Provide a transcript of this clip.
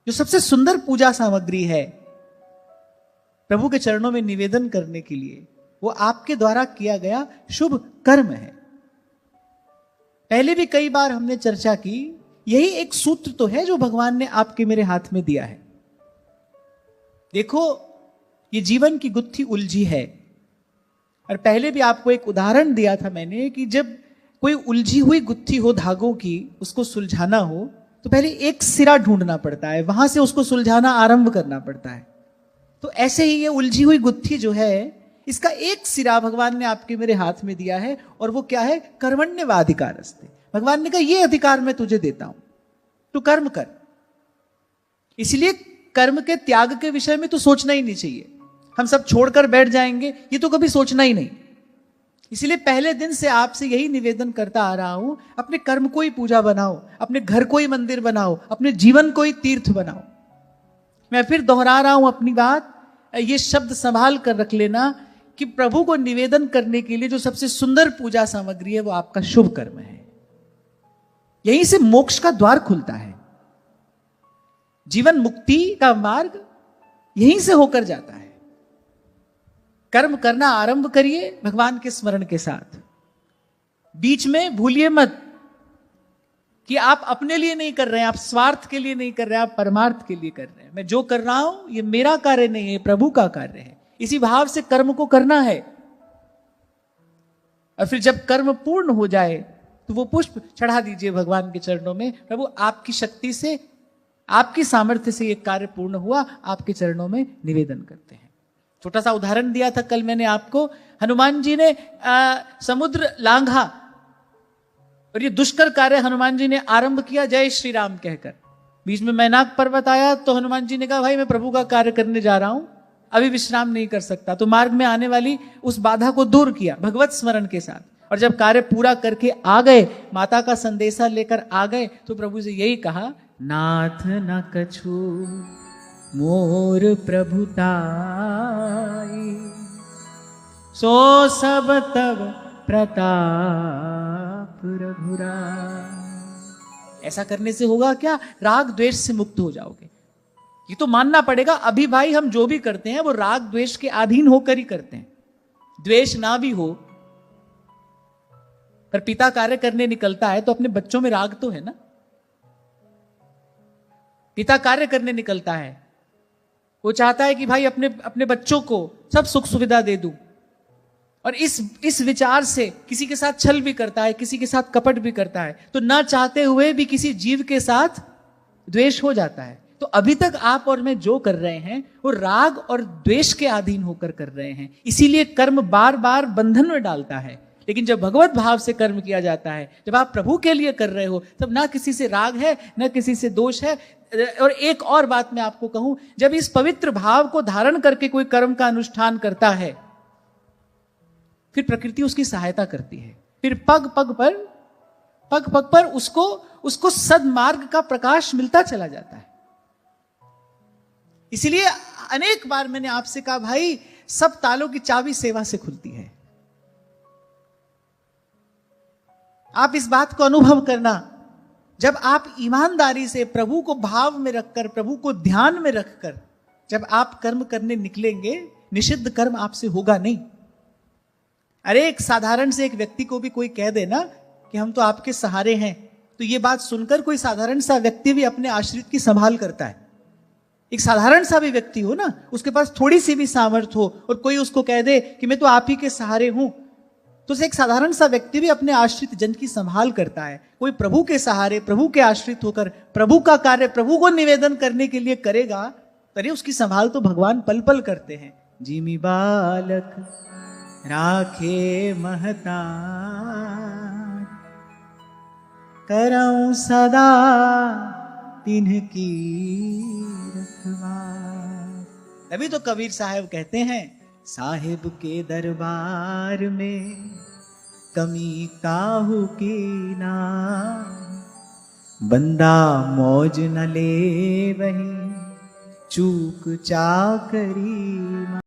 जो सबसे सुंदर पूजा सामग्री है प्रभु के चरणों में निवेदन करने के लिए, वो आपके द्वारा किया गया शुभ कर्म है। पहले भी कई बार हमने चर्चा की, यही एक सूत्र तो है जो भगवान ने आपके मेरे हाथ में दिया है। देखो, ये जीवन की गुत्थी उलझी है, और पहले भी आपको एक उदाहरण दिया था मैंने कि जब कोई उलझी हुई गुत्थी हो धागों की, उसको सुलझाना हो तो पहले एक सिरा ढूंढना पड़ता है, वहां से उसको सुलझाना आरंभ करना पड़ता है। तो ऐसे ही ये उलझी हुई गुत्थी जो है, इसका एक सिरा भगवान ने आपके मेरे हाथ में दिया है, और वो क्या है? कर्मण्येवाधिकारस्ते। भगवान ने कहा ये अधिकार मैं तुझे देता हूं, तू कर्म कर। इसलिए कर्म के त्याग के विषय में तो सोचना ही नहीं चाहिए। हम सब छोड़कर बैठ जाएंगे, ये तो कभी सोचना ही नहीं। इसलिए पहले दिन से आपसे यही निवेदन करता आ रहा हूं, अपने कर्म को ही पूजा बनाओ, अपने घर को ही मंदिर बनाओ, अपने जीवन को ही तीर्थ बनाओ। मैं फिर दोहरा रहा हूं अपनी बात, ये शब्द संभाल कर रख लेना कि प्रभु को निवेदन करने के लिए जो सबसे सुंदर पूजा सामग्री है वो आपका शुभ कर्म है। यहीं से मोक्ष का द्वार खुलता है, जीवन मुक्ति का मार्ग यहीं से होकर जाता है। कर्म करना आरंभ करिए भगवान के स्मरण के साथ। बीच में भूलिए मत कि आप अपने लिए नहीं कर रहे हैं, आप स्वार्थ के लिए नहीं कर रहे हैं, आप परमार्थ के लिए कर रहे हैं। मैं जो कर रहा हूं ये मेरा कार्य नहीं है, प्रभु का कार्य है। इसी भाव से कर्म को करना है। और फिर जब कर्म पूर्ण हो जाए तो वो पुष्प चढ़ा दीजिए भगवान के चरणों में। प्रभु आपकी शक्ति से, आपकी सामर्थ्य से ये कार्य पूर्ण हुआ, आपके चरणों में निवेदन करते हैं। छोटा सा उदाहरण दिया था कल मैंने आपको। हनुमान जी ने समुद्र लांघा, और ये दुष्कर कार्य हनुमान जी ने आरंभ किया जय श्री राम कहकर। बीच में मैनाक पर्वत आया तो हनुमान जी ने कहा भाई मैं प्रभु का कार्य करने जा रहा हूं, अभी विश्राम नहीं कर सकता। तो मार्ग में आने वाली उस बाधा को दूर किया भगवत स्मरण के साथ। और जब कार्य पूरा करके आ गए, माता का संदेशा लेकर आ गए, तो प्रभु से यही कहा, नाथ न कछु मोर प्रभुताई, सो सब तब प्रताप रघुराई। ऐसा करने से होगा क्या? राग द्वेष से मुक्त हो जाओगे। ये तो मानना पड़ेगा, अभी भाई हम जो भी करते हैं वो राग द्वेष के अधीन होकर ही करते हैं। द्वेष ना भी हो, पर पिता कार्य करने निकलता है तो अपने बच्चों में राग तो है ना। पिता कार्य करने निकलता है, वो चाहता है कि भाई अपने अपने बच्चों को सब सुख सुविधा दे दूं, और इस विचार से किसी के साथ छल भी करता है, किसी के साथ कपट भी करता है, तो ना चाहते हुए भी किसी जीव के साथ द्वेष हो जाता है। तो अभी तक आप और मैं जो कर रहे हैं वो राग और द्वेष के अधीन होकर कर रहे हैं। इसीलिए कर्म बार बार बंधन में डालता है। लेकिन जब भगवत भाव से कर्म किया जाता है, जब आप प्रभु के लिए कर रहे हो, तब ना किसी से राग है, ना किसी से दोष है। और एक और बात मैं आपको कहूं, जब इस पवित्र भाव को धारण करके कोई कर्म का अनुष्ठान करता है, फिर प्रकृति उसकी सहायता करती है। फिर पग पग पर उसको सद्मार्ग का प्रकाश मिलता चला जाता है। इसलिए अनेक बार मैंने आपसे कहा, भाई सब तालों की चाबी सेवा से खुलती है। आप इस बात को अनुभव करना, जब आप ईमानदारी से प्रभु को भाव में रखकर, प्रभु को ध्यान में रखकर जब आप कर्म करने निकलेंगे, निषिद्ध कर्म आपसे होगा नहीं। अरे एक साधारण से एक व्यक्ति को भी कोई कह देना कि हम तो आपके सहारे हैं, तो ये बात सुनकर कोई साधारण सा व्यक्ति भी अपने आश्रित की संभाल करता है। एक साधारण सा भी व्यक्ति हो ना, उसके पास थोड़ी सी भी सामर्थ्य हो, और कोई उसको कह दे कि मैं तो आप ही के सहारे हूं, तो एक साधारण सा व्यक्ति भी अपने आश्रित जन की संभाल करता है। कोई प्रभु के सहारे, प्रभु के आश्रित होकर प्रभु का कार्य, प्रभु को निवेदन करने के लिए करेगा, अरे उसकी संभाल तो भगवान पल पल करते हैं। जिमि बालक राखे महता, करऊं सदा तिन्हकी रखवार। तभी तो कबीर साहब कहते हैं, साहिब के दरबार में कमी काहू की ना, बंदा मौज न ले वही चूक चाकरी।